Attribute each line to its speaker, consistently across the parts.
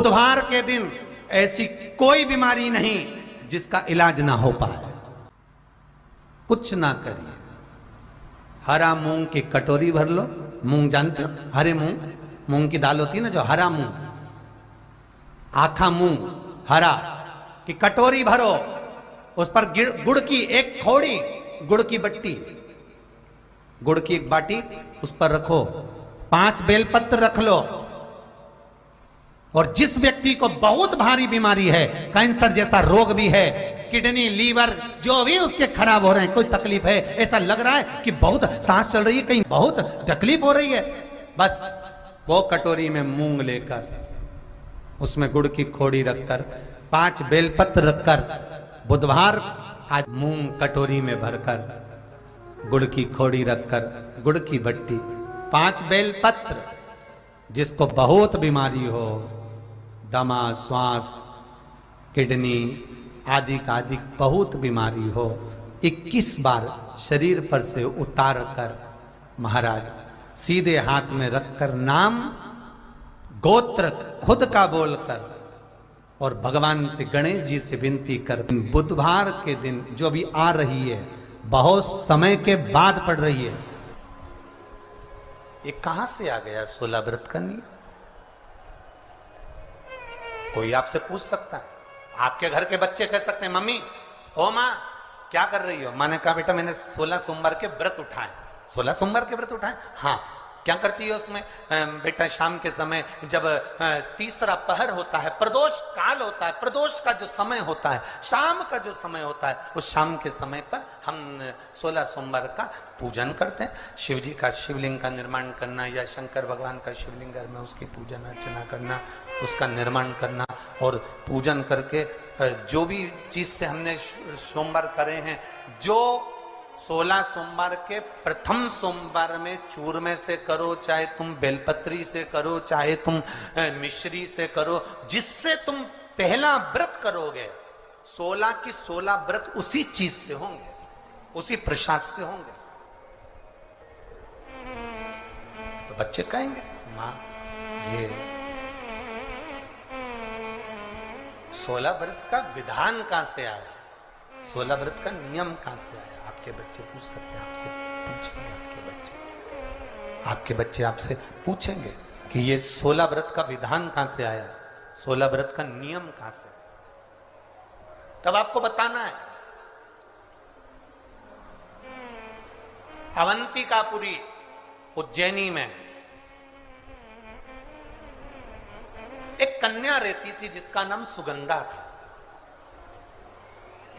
Speaker 1: बुधवार के दिन ऐसी कोई बीमारी नहीं जिसका इलाज ना हो पाए। कुछ ना करिए, हरा मूंग की कटोरी भर लो। मूंग जानते हो? हरे मूंग, मूंग की दाल होती है ना, जो हरा मूंग, आखा मूंग हरा की कटोरी भरो, उस पर गुड़ की एक थोड़ी, गुड़ की बट्टी, गुड़ की एक बाटी उस पर रखो, 5 बेलपत्र रख लो। और जिस व्यक्ति को बहुत भारी बीमारी है, कैंसर जैसा रोग भी है, किडनी लीवर जो भी उसके खराब हो रहे हैं, कोई तकलीफ है, ऐसा लग रहा है कि बहुत सांस चल रही है, कहीं बहुत तकलीफ हो रही है, बस वो कटोरी में मूंग लेकर, उसमें गुड़ की खोड़ी रखकर, 5 बेलपत्र रखकर, बुधवार आज मूंग कटोरी में भरकर, गुड़ की खोड़ी रखकर, गुड़ की भट्टी, 5 बेलपत्र, जिसको बहुत बीमारी हो, दमा, श्वास, किडनी आदि का आदि बहुत बीमारी हो, 21 बार शरीर पर से उतार कर महाराज सीधे हाथ में रखकर नाम गोत्र खुद का बोलकर और भगवान से, गणेश जी से विनती कर, बुधवार के दिन जो भी आ रही है, बहुत समय के बाद पड़ रही है, ये कहां से आ गया 16 व्रत का नियम? कोई आपसे पूछ सकता है, आपके घर के बच्चे कह सकते हैं, मम्मी ओ माँ क्या कर रही हो? मैंने कहा बेटा मैंने 16 सोमवार के व्रत उठाए। 16 सोमवार के व्रत उठाए? हाँ। क्या करती है उसमें? बेटा शाम के समय जब तीसरा पहर होता है, प्रदोष काल होता है, प्रदोष का जो समय होता है, शाम का जो समय होता है, उस शाम के समय पर हम 16 सोमवार का पूजन करते हैं। शिव जी का शिवलिंग का निर्माण करना या शंकर भगवान का शिवलिंग घर में उसकी पूजन अर्चना करना, उसका निर्माण करना और पूजन करके जो भी चीज से हमने सोमवार करे हैं, जो 16 सोमवार के प्रथम सोमवार में चूरमे से करो, चाहे तुम बेलपत्री से करो, चाहे तुम मिश्री से करो, जिससे तुम पहला व्रत करोगे, 16 की 16 व्रत उसी चीज से होंगे, उसी प्रसाद से होंगे। तो बच्चे कहेंगे माँ ये 16 व्रत का विधान कहां से आया, 16 व्रत का नियम कहां से आया? आपके बच्चे पूछ सकते हैं, आपसे पूछेंगे, आपके बच्चे आपसे पूछेंगे कि ये 16 व्रत का विधान कहां से आया, 16 व्रत का नियम कहां से? तब आपको बताना है। अवंतिकापुरी उज्जैनी में एक कन्या रहती थी जिसका नाम सुगंधा था।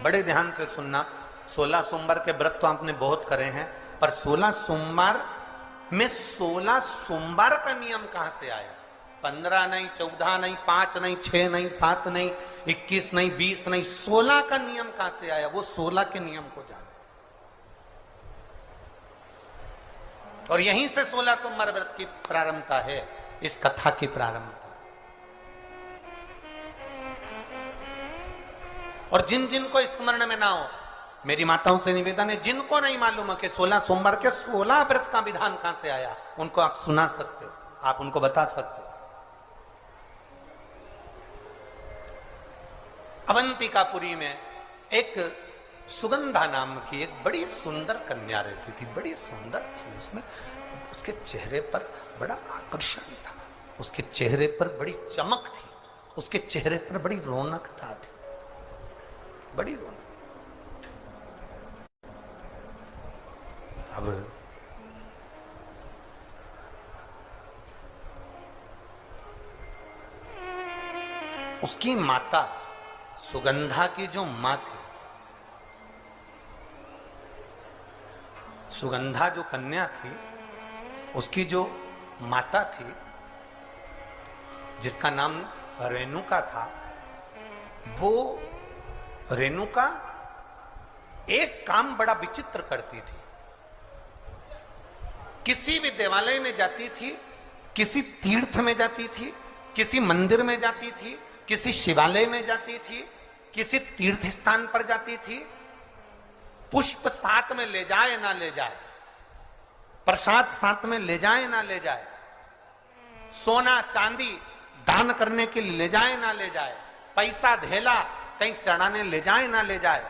Speaker 1: बड़े ध्यान से सुनना, 16 सोमवार के व्रत तो आपने बहुत करे हैं, पर 16 सोमवार में 16 सोमवार का नियम कहां से आया? 15 नहीं, 14 नहीं, 5 नहीं, 6 नहीं, 7 नहीं, 21 नहीं, 20 नहीं, 16 का नियम कहां से आया? वो 16 के नियम को जाने। और यहीं से 16 सोमवार व्रत की प्रारंभता है, इस कथा की प्रारंभता। और जिन जिन को स्मरण में ना हो, मेरी माताओं से निवेदन है, जिनको नहीं मालूम है कि 16 सोमवार के 16 व्रत का विधान कहां से आया, उनको आप सुना सकते हो, आप उनको बता सकते हो। अवंतिकापुरी में एक सुगंधा नाम की एक बड़ी सुंदर कन्या रहती थी, बड़ी सुंदर थी। उसमें उसके चेहरे पर बड़ा आकर्षण था, उसके चेहरे पर बड़ी चमक थी, उसके चेहरे पर बड़ी रौनकता थी, बड़ी रौनक। अब उसकी माता, सुगंधा की जो मां थी, सुगंधा जो कन्या थी, उसकी जो माता थी, जिसका नाम रेणुका था, वो रेणुका एक काम बड़ा विचित्र करती थी। किसी भी देवालय में जाती थी, किसी तीर्थ में जाती थी, किसी मंदिर में जाती थी, किसी शिवालय में जाती थी, किसी तीर्थ स्थान पर जाती थी, पुष्प साथ में ले जाए ना ले जाए, प्रसाद साथ में ले जाए ना ले जाए, सोना चांदी दान करने के लिए ले जाए ना ले जाए, पैसा धेला कहीं चढ़ाने ले जाए ना ले जाए,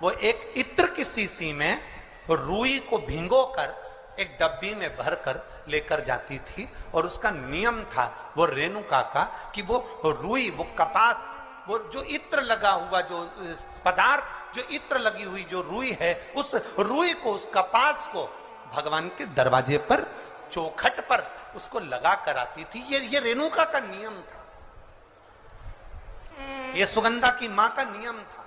Speaker 1: वो एक इत्र की शीशी में रुई को भिंगो कर एक डब्बी में भरकर लेकर जाती थी। और उसका नियम था वो रेणुका का कि वो रुई, वो कपास, वो जो इत्र लगा हुआ जो पदार्थ, जो इत्र लगी हुई जो रुई है, उस रुई को, उस कपास को भगवान के दरवाजे पर, चौखट पर उसको लगा कर आती थी। ये रेणुका का नियम था, ये सुगंधा की मां का नियम था।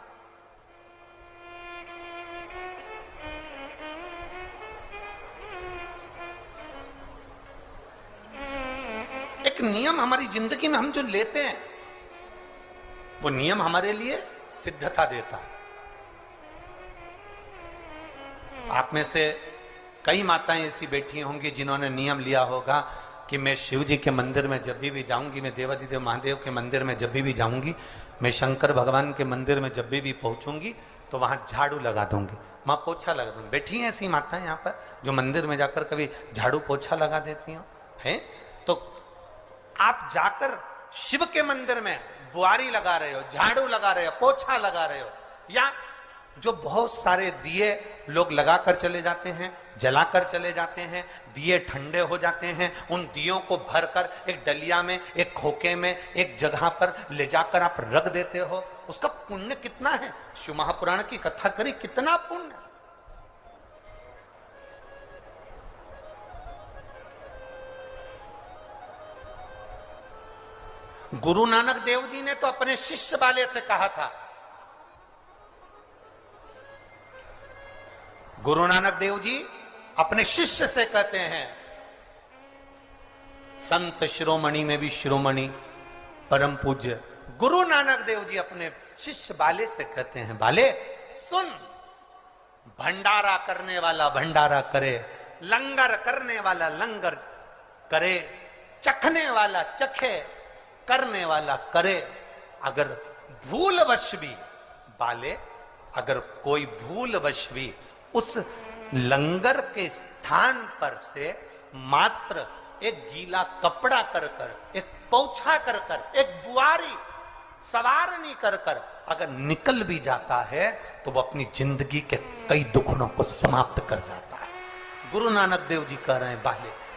Speaker 1: एक नियम हमारी जिंदगी में हम जो लेते हैं, वो नियम हमारे लिए सिद्धता देता है। आप में से कई माताएं ऐसी बैठी होंगी जिन्होंने नियम लिया होगा कि मैं शिव जी के मंदिर में जब भी जाऊंगी, मैं देवाधिदेव महादेव के मंदिर में जब भी जाऊंगी, मैं शंकर भगवान के मंदिर में जब भी पहुंचूंगी तो वहां झाड़ू लगा दूंगी, मां पोछा लगा दूंगी। बैठी हैं ऐसी माताएं यहाँ पर जो मंदिर में जाकर कभी झाड़ू पोछा लगा देती हो, है? तो आप जाकर शिव के मंदिर में बुआरी लगा रहे हो, झाड़ू लगा रहे हो, पोछा लगा रहे हो, या जो बहुत सारे दिए लोग लगाकर चले जाते हैं, जलाकर चले जाते हैं, दिए ठंडे हो जाते हैं, उन दियों को भरकर एक डलिया में, एक खोखे में, एक जगह पर ले जाकर आप रख देते हो, उसका पुण्य कितना है? शिव महापुराण की कथा करी, कितना पुण्य। गुरु नानक देव जी ने तो अपने शिष्य वाले से कहा था, गुरु नानक देव जी अपने शिष्य से कहते हैं, संत शिरोमणि में भी शिरोमणि परम पूज्य गुरु नानक देव जी अपने शिष्य बाले से कहते हैं, बाले सुन, भंडारा करने वाला भंडारा करे, लंगर करने वाला लंगर करे, चखने वाला चखे, करने वाला करे। अगर भूलवश भी बाले, अगर कोई भूलवश भी उस लंगर के स्थान पर से मात्र एक गीला कपड़ा कर कर, एक पोछा कर कर, एक बुआरी सवारनी कर कर अगर निकल भी जाता है तो वो अपनी जिंदगी के कई दुखों को समाप्त कर जाता है। गुरु नानक देव जी कह रहे हैं बाले से।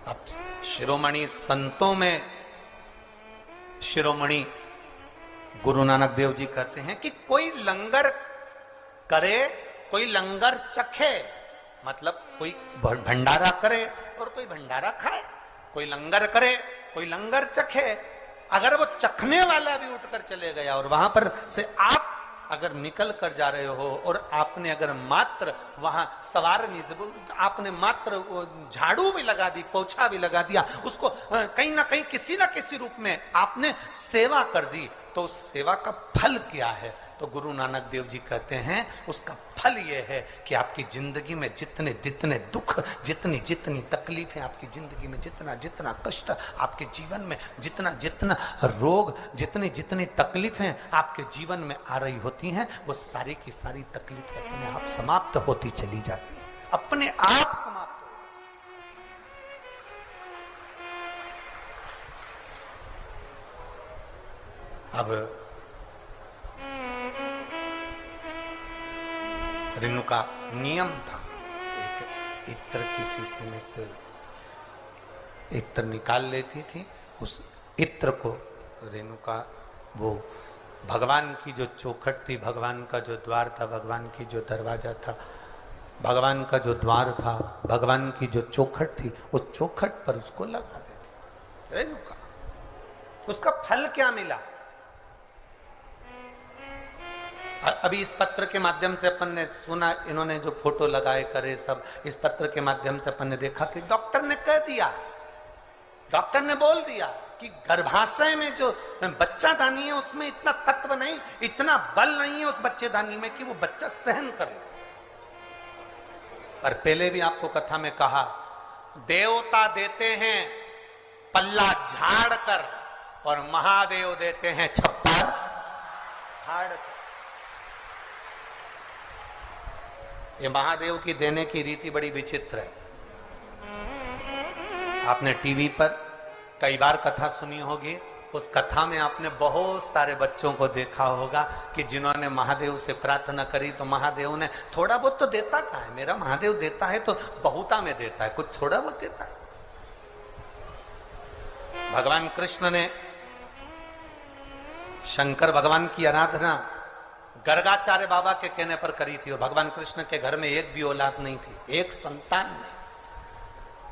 Speaker 1: अब शिरोमणि संतों में शिरोमणि गुरु नानक देव जी कहते हैं कि कोई लंगर करे, कोई लंगर चखे, मतलब कोई भंडारा करे और कोई भंडारा खाए, कोई लंगर करे, कोई लंगर चखे। अगर वो चखने वाला भी उठकर चले गया और वहां पर से आप अगर निकल कर जा रहे हो और आपने अगर मात्र वहां सवारनी से आपने मात्र झाड़ू भी लगा दी, पोछा भी लगा दिया, उसको कहीं ना कहीं किसी ना किसी रूप में आपने सेवा कर दी, तो उस सेवा का फल क्या है? तो गुरु नानक देव जी कहते हैं उसका फल यह है कि आपकी जिंदगी में जितने जितने दुख, जितनी जितनी तकलीफें, आपकी जिंदगी में जितना जितना कष्ट, आपके जीवन में जितना जितना रोग, जितनी जितनी तकलीफें आपके जीवन में आ रही होती हैं, वो सारी की सारी तकलीफें अपने आप समाप्त होती चली जाती है, अपने आप समाप्त। अब रेणुका नियम था, एक इत्र की शीशी में से इत्र निकाल लेती थी, उस इत्र को रेणुका वो भगवान की जो चौखट थी, भगवान का जो द्वार था, भगवान की जो दरवाजा था, भगवान का जो द्वार था, भगवान की जो चौखट थी, उस चौखट पर उसको लगा देती रेणुका। उसका फल क्या मिला? अभी इस पत्र के माध्यम से अपन ने सुना, इन्होंने जो फोटो लगाए करे सब, इस पत्र के माध्यम से अपन ने देखा कि डॉक्टर ने कह दिया, डॉक्टर ने बोल दिया कि गर्भाशय में जो बच्चादानी है उसमें इतना तत्व नहीं, इतना बल नहीं है उस बच्चेदानी में कि वो बच्चा सहन कर ले। पर पहले भी आपको कथा में कहा, देवता देते हैं पल्ला झाड़ कर और महादेव देते हैं छप्पर फाड़ कर। ये महादेव की देने की रीति बड़ी विचित्र है। आपने टीवी पर कई बार कथा सुनी होगी, उस कथा में आपने बहुत सारे बच्चों को देखा होगा कि जिन्होंने महादेव से प्रार्थना करी तो महादेव ने थोड़ा बहुत तो देता कहाँ है, मेरा महादेव देता है तो बहुता में देता है, कुछ थोड़ा बहुत देता है। भगवान कृष्ण ने शंकर भगवान की आराधना गर्गाचार्य बाबा के कहने पर करी थी और भगवान कृष्ण के घर में एक भी औलाद नहीं थी, एक संतान नहीं।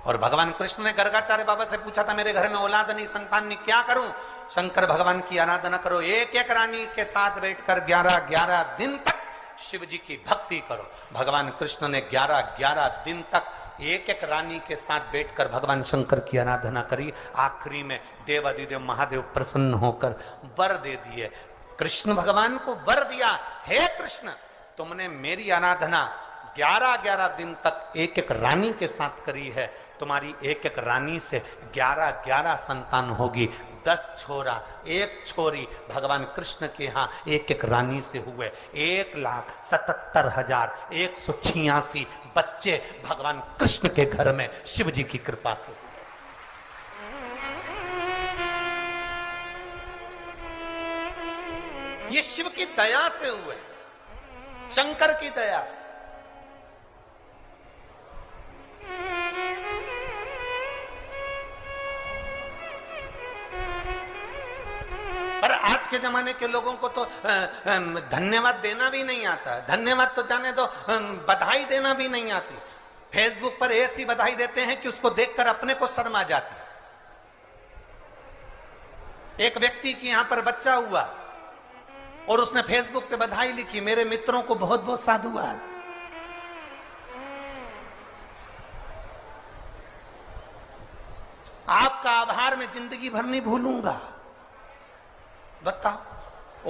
Speaker 1: और भगवान कृष्ण ने गर्गाचार्य बाबा से पूछा था मेरे घर में औलाद नहीं, संतान नहीं, क्या करूं? शंकर भगवान की आराधना करो, एक एक रानी के साथ बैठकर 11-11 दिन तक शिव जी की भक्ति करो। भगवान कृष्ण ने 11-11 दिन तक एक एक रानी के साथ बैठकर भगवान शंकर की आराधना करी। आखिरी में देवादिदेव महादेव प्रसन्न होकर वर दे दिए। कृष्ण भगवान को वर दिया, हे कृष्ण तुमने मेरी आराधना 11-11 दिन तक एक एक रानी के साथ करी है, तुम्हारी एक एक रानी से 11-11 संतान होगी। 10 छोरा 1 छोरी भगवान कृष्ण के यहाँ एक एक रानी से हुए। 1,77,186 बच्चे भगवान कृष्ण के घर में शिव जी की कृपा से। ये शिव की दया से हुए, शंकर की दया से। पर आज के जमाने के लोगों को तो धन्यवाद देना भी नहीं आता। धन्यवाद तो जाने दो, बधाई देना भी नहीं आती। फेसबुक पर ऐसी बधाई देते हैं कि उसको देखकर अपने को शर्म आ जाती। एक व्यक्ति की यहां पर बच्चा हुआ और उसने फेसबुक पे बधाई लिखी, मेरे मित्रों को बहुत बहुत साधुवाद। आपका आभार मैं जिंदगी भर नहीं भूलूंगा। बताओ,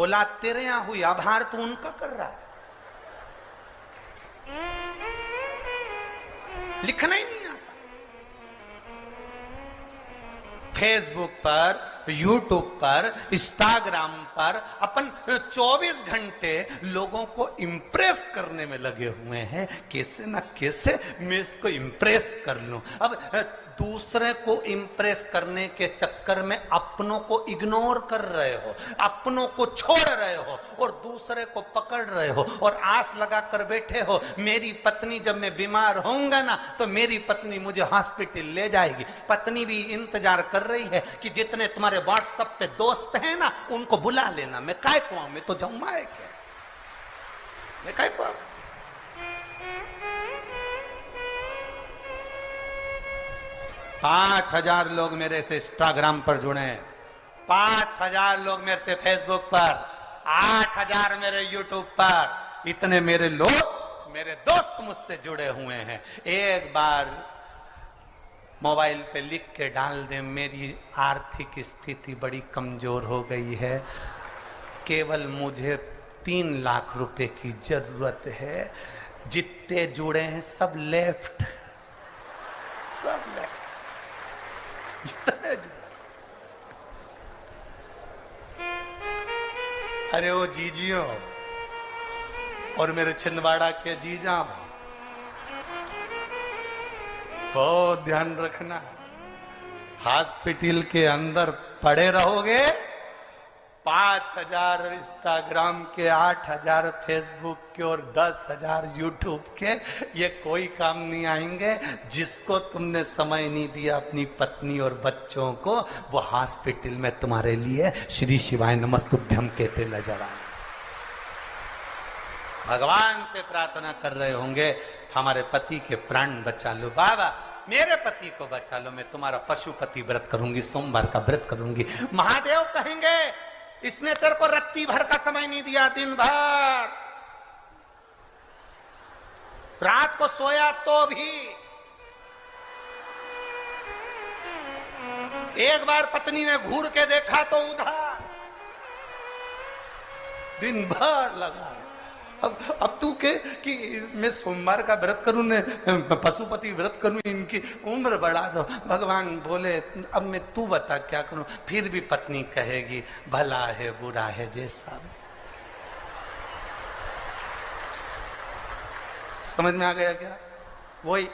Speaker 1: औलाद तेरे यहां हुई, आभार तू उनका कर रहा है। लिखना ही नहीं आता। फेसबुक पर, यूट्यूब पर, इंस्टाग्राम पर अपन 24 घंटे लोगों को इंप्रेस करने में लगे हुए हैं। कैसे ना कैसे मैं इसको इंप्रेस कर लूं। अब दूसरे को इंप्रेस करने के चक्कर में अपनों को इग्नोर कर रहे हो, अपनों को छोड़ रहे हो और दूसरे को पकड़ रहे हो और आस लगा कर बैठे हो मेरी पत्नी जब मैं बीमार होऊंगा ना तो मेरी पत्नी मुझे हॉस्पिटल ले जाएगी। पत्नी भी इंतजार कर रही है कि जितने तुम्हारे व्हाट्सएप पे दोस्त हैं ना उनको बुला लेना। मैं काय को आऊं, मैं तो जाऊंगा क्या, मैं काय को आऊं। 5,000 लोग मेरे से इंस्टाग्राम पर जुड़े हैं, 5,000 लोग मेरे से फेसबुक पर, 8,000 मेरे यूट्यूब पर। इतने मेरे लोग, मेरे दोस्त मुझसे जुड़े हुए हैं। एक बार मोबाइल पे लिख के डाल दे, मेरी आर्थिक स्थिति बड़ी कमजोर हो गई है, केवल मुझे 3 लाख रुपए की जरूरत है। जितने जुड़े हैं सब लेफ्ट, सब लेफ्ट। अरे वो जीजियो और मेरे छिंदवाड़ा के जीजा, बहुत ध्यान रखना। हॉस्पिटल के अंदर पड़े रहोगे, 5,000 इंस्टाग्राम के, 8,000 फेसबुक के और 10,000 यूट्यूब के, ये कोई काम नहीं आएंगे। जिसको तुमने समय नहीं दिया अपनी पत्नी और बच्चों को, वो हॉस्पिटल में तुम्हारे लिए श्री शिवाय नमस्तुभ्यम कहते नजर आए। भगवान से प्रार्थना कर रहे होंगे हमारे पति के प्राण बचा लो बाबा, मेरे पति को बचा लो, मैं तुम्हारा पशुपति व्रत करूंगी, सोमवार का व्रत करूंगी। महादेव कहेंगे इसने तेरे को रत्ती भर का समय नहीं दिया, दिन भर रात को सोया तो भी। एक बार पत्नी ने घूर के देखा तो उधर, दिन भर लगा। अब तू के कि मैं सोमवार का व्रत करूं ने पशुपति व्रत करूं, इनकी उम्र बढ़ा दो। भगवान बोले अब मैं तू बता क्या करूं। फिर भी पत्नी कहेगी भला है बुरा है जैसा। समझ में आ गया क्या? वही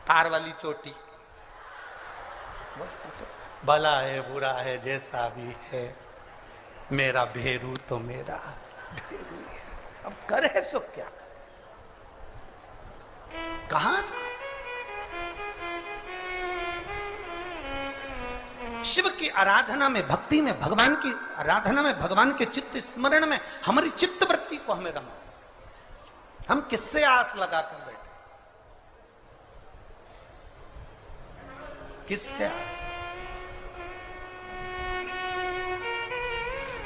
Speaker 1: तार वाली चोटी, भला है बुरा है जैसा भी है, मेरा भेरू तो मेरा भेरू है। अब करे सो क्या, कहां जाए? शिव की आराधना में, भक्ति में, भगवान की आराधना में, भगवान के चित्त स्मरण में हमारी चित्त वृत्ति को हमें रमा। हम किससे आस लगाकर बैठे? किससे आस?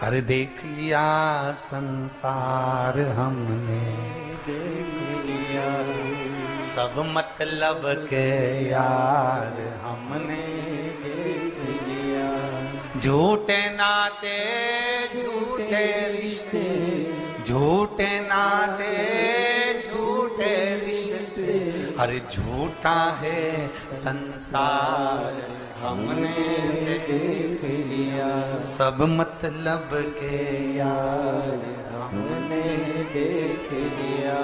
Speaker 1: अरे देख लिया संसार हमने, देख लिया सब मतलब के यार हमने, देख लिया झूठे नाते झूठे रिश्ते, झूठे नाते झूठे रिश्ते, अरे झूठा है संसार हमने देख लिया, सब मतलब के यार हमने देख लिया।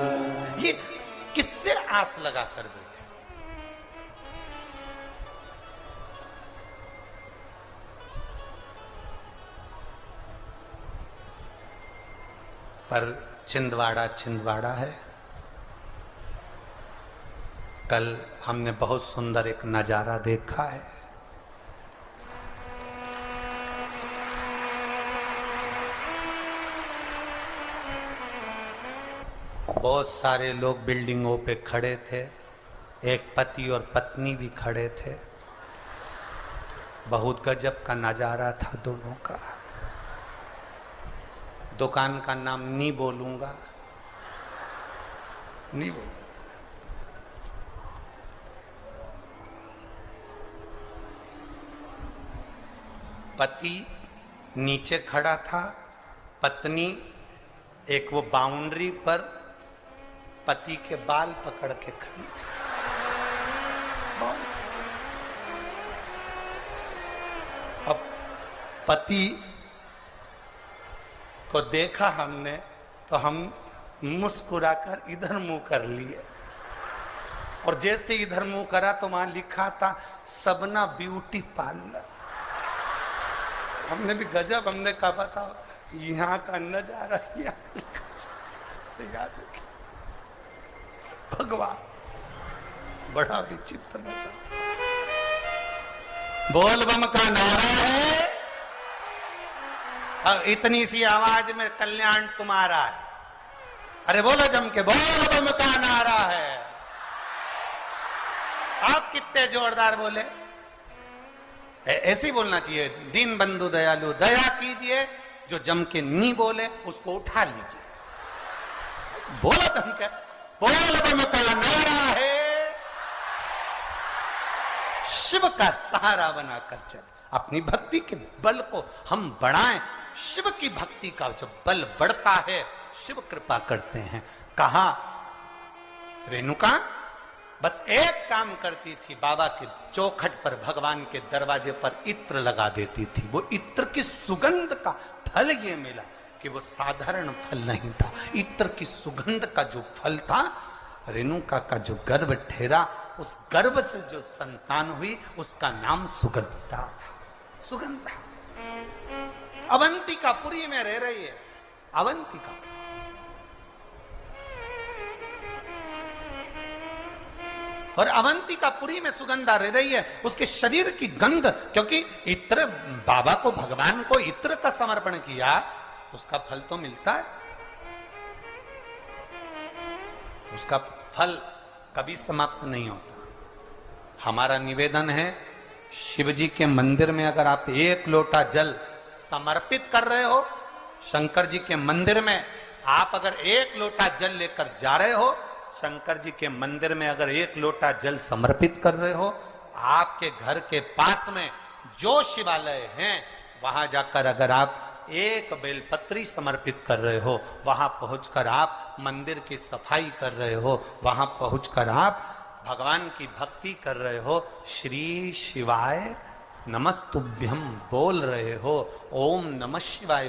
Speaker 1: ये किससे आस लगा कर बैठे? पर छिंदवाड़ा छिंदवाड़ा है। कल हमने बहुत सुंदर एक नजारा देखा है। बहुत सारे लोग बिल्डिंगों पे खड़े थे, एक पति और पत्नी भी खड़े थे। बहुत गजब का नजारा था दोनों का। दुकान का नाम नहीं बोलूंगा, नहीं बोलूंगा। पति नीचे खड़ा था, पत्नी एक वो बाउंड्री पर पति के बाल पकड़ के खड़ी थी। अब पति को देखा हमने तो हम मुस्कुराकर इधर मुंह कर लिए, और जैसे इधर मुंह करा तो वहां लिखा था सबना ब्यूटी पार्लर। हमने भी गजब, हमने कहा बताओ यहाँ का नजारा याद रखिए। भगवान बड़ा विचित्र नजारा। बोल बम का नारा है और इतनी सी आवाज में कल्याण तुम्हारा है। अरे बोलो जम के, बोल बम का नारा है। आप कितने जोरदार बोले। ऐसे ही बोलना चाहिए। दीन बंधु दयालु दया कीजिए, जो जम के नहीं बोले उसको उठा लीजिए। बोला तुम क्या? बोल बम का नारा है। शिव का सहारा बनाकर चल, अपनी भक्ति के बल को हम बढ़ाएं। शिव की भक्ति का जब बल बढ़ता है, शिव कृपा करते हैं। कहा रेणुका बस एक काम करती थी, बाबा के चौखट पर, भगवान के दरवाजे पर इत्र लगा देती थी। वो इत्र की सुगंध का फल ये मिला कि वो साधारण फल नहीं था। इत्र की सुगंध का जो फल था, रेणुका का जो गर्भ ठहरा, उस गर्भ से जो संतान हुई उसका नाम सुगंधा था। सुगंधा अवंतिकापुरी में रह रही है। अवंतिकापुरी और अवंतिकापुरी में सुगंधा रह रही है। उसके शरीर की गंध, क्योंकि इत्र बाबा को, भगवान को इत्र का समर्पण किया, उसका फल तो मिलता है। उसका फल कभी समाप्त नहीं होता। हमारा निवेदन है, शिवजी के मंदिर में अगर आप एक लोटा जल समर्पित कर रहे हो, शंकर जी के मंदिर में आप अगर एक लोटा जल लेकर जा रहे हो, शंकर जी के मंदिर में अगर एक लोटा जल समर्पित कर रहे हो, आपके घर के पास में जो शिवालय हैं वहां जाकर अगर आप एक बेलपत्री समर्पित कर रहे हो, वहां पहुंचकर आप मंदिर की सफाई कर रहे हो, वहां पहुंचकर आप भगवान की भक्ति कर रहे हो, श्री शिवाय नमस्तुभ्यम बोल रहे हो, ओम नमः शिवाय